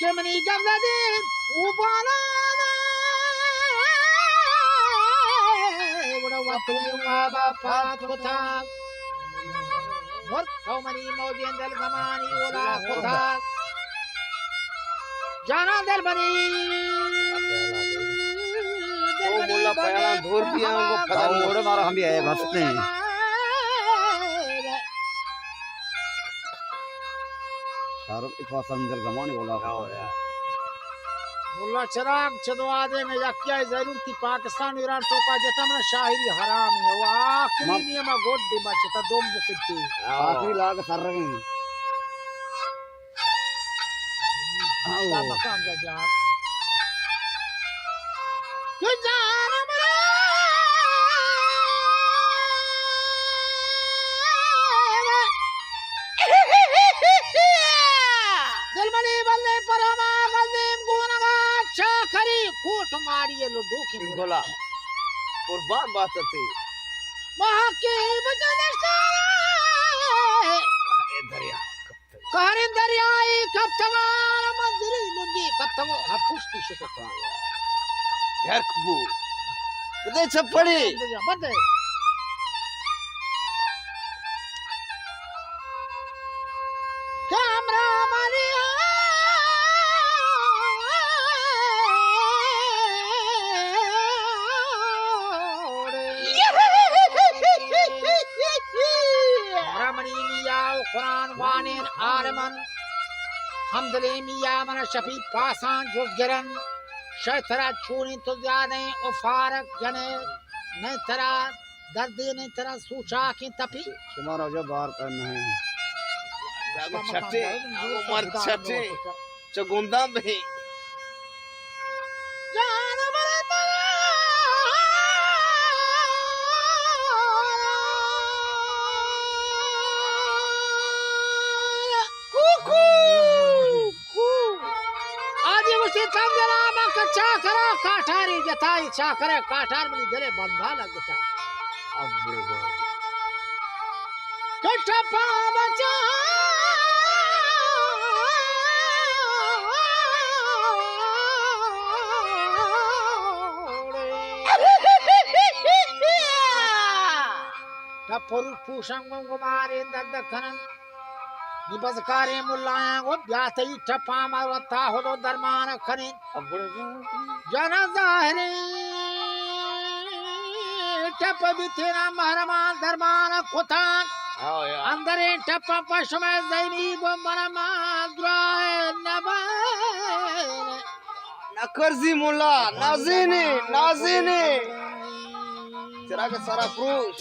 Kemeni gamladin ubana udah waktu bapak kota What? How many mobian del gamani udah kota Jangan del bani वो बोला पहला दूर भी हमको पता नहीं उड़े मारो हम भी आए भसते हैं शाहरुख इतना संजल गमाने बोला मुल्ला चिराग चदवादे में यक्या जरूर थी पाकिस्तान ईरान तो का जतमना शाहिरी हराम है वो आखिरी नियम गोड दे बचता दोम बुकती आखिरी लाग सर रहे हैं मकान का जान के जान मरे दिलमनी बल्ले परमा गल्दीम गुनगा चाखरी कोट मारिए लुडू की गोला कुर्बान बात थी वहां के बजनसा कहरे दरियाई कब तगार मंदिर लुंगी कब तगो हपुष्टि शकता यार कबू बदे छपड़ी बदे कैमरा मारिया रमणी मिया कुरान वानिन आरमन हमदले मिया मन शफी पासान जुगरन शतरा छूनी तो जाने ओ फारक जने नहीं तरा दर्दी नहीं तरा सूचा की तपी तुम्हारा जो बाहर करना है छठे उमर छठे चगुंदा में जान बरता कुकू आज उसे तंगरा में कच्चा करा काठारी जताई चाकरे काठार में गले बंधा लगता अब बड़े बात कट्ठा पा बचा टपरु पूषंग गुमारे ददखनन निबजकारे मुल्लाया गो ब्यातई टपा मारता होदो दरमान खने अब बड़े जना जाहरे टप बितेना महरमान दरमान खुतान आओ यार अंदरे टप पशम ज़ैनी गो मरमा द्राए नबा नकरजी मुल्ला नाज़ीनी नाज़ीनी तेरा के सारा cruise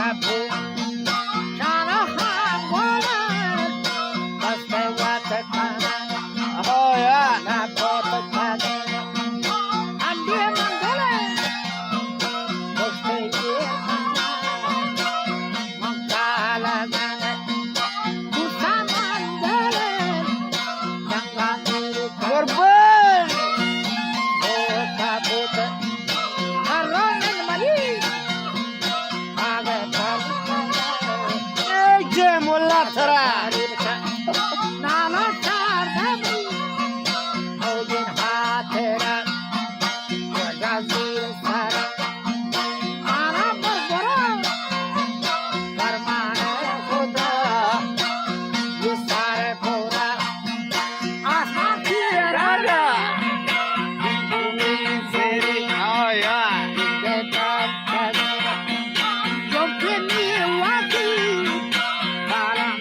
kapu Shana hangwala Kaste wata kana Oh yeah. Na bota kana Andi mandala Kaste yena Mangkala gana Kusa mandala Janga muru Korban. Oh kaputa Aronin mali Aga kaputa Ece mulla tara. Nala chardami Aujin hatera Wajazir sara Ana barbara Farmane khuda Ye sare pura Asman ki raga Bumi feri Oh yeah. Detab kadira Jomkini waki Kalam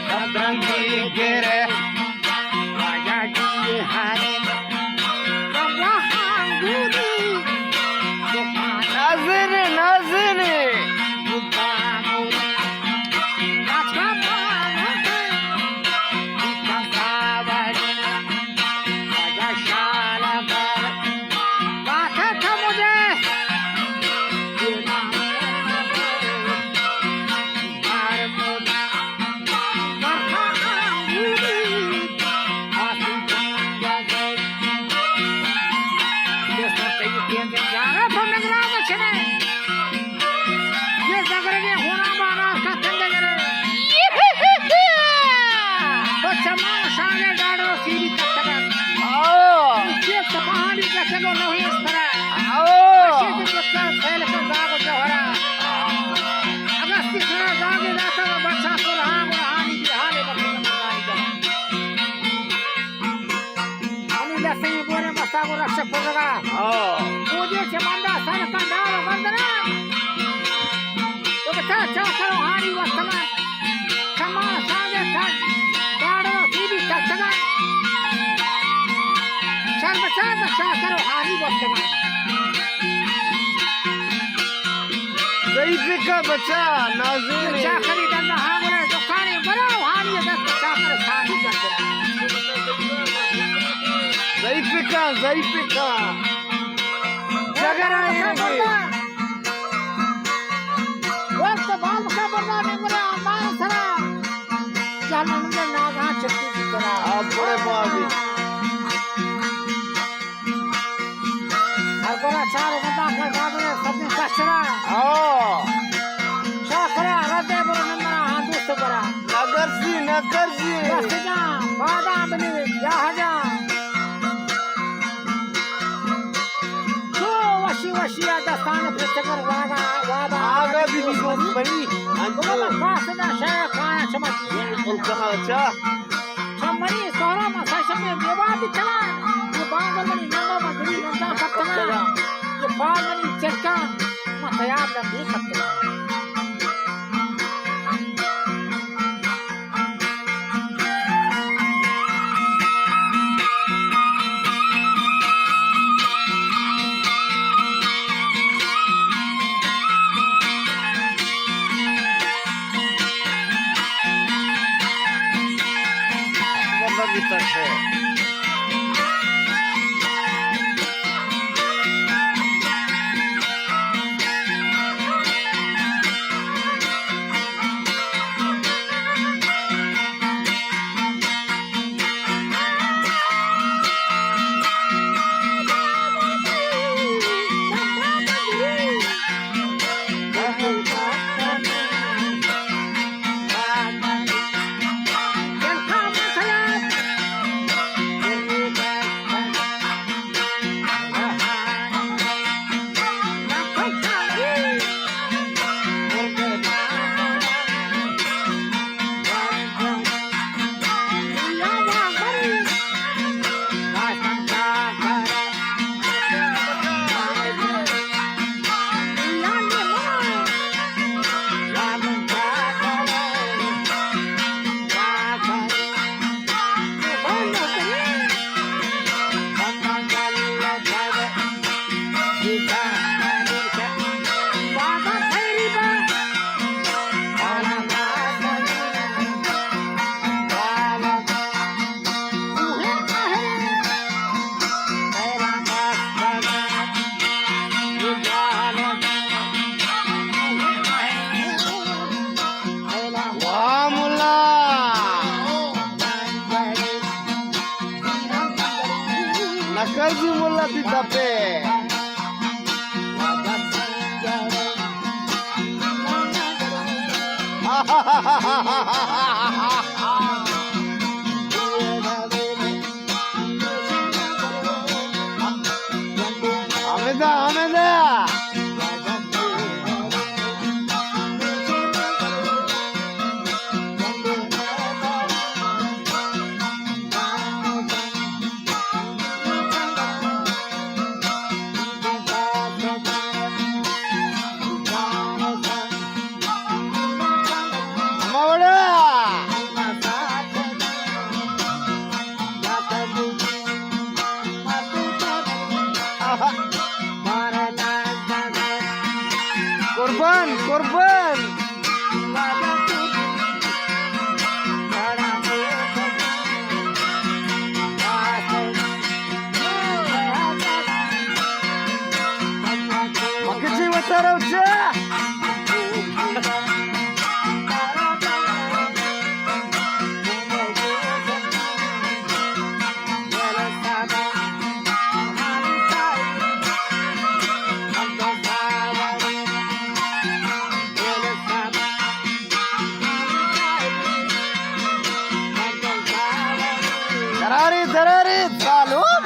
Sadrangi gere. Nazini, nazini. Oh. Oh. Oh. ضيفك का बच्चा नाज़रीन ضيفك जगह आएगी वक्त बाल का बरना निमरे अमान सरा जान मुझे नागा चक्की की तरह आप बड़े बाबी हर कोरा चार घंटा का गाने सबने कचरा आओ शाखरा रदे बरो निमरा हाथों से बरा नगरसी बस जा वादा बने या जा तो वशी दस्तान पे चकर वादा आगे भी बनी अंदर फासदा शाह खाना चमकी उनका अच्छा हमरी सोहरा मसाशा में देवा भी चला ये बांगल में नंदा मदरी नंदा कत्तला ये फाल में चक्का मतयाब लंबी कत्तला भीतर से कर्जी मुल्ला ती तापे आमेदा korban makin jiwa tarau jah Terari salut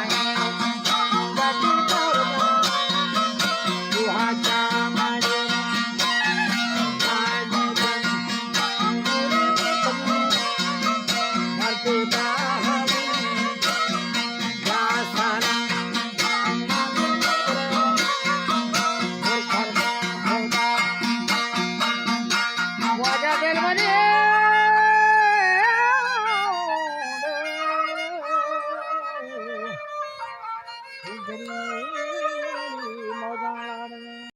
Gari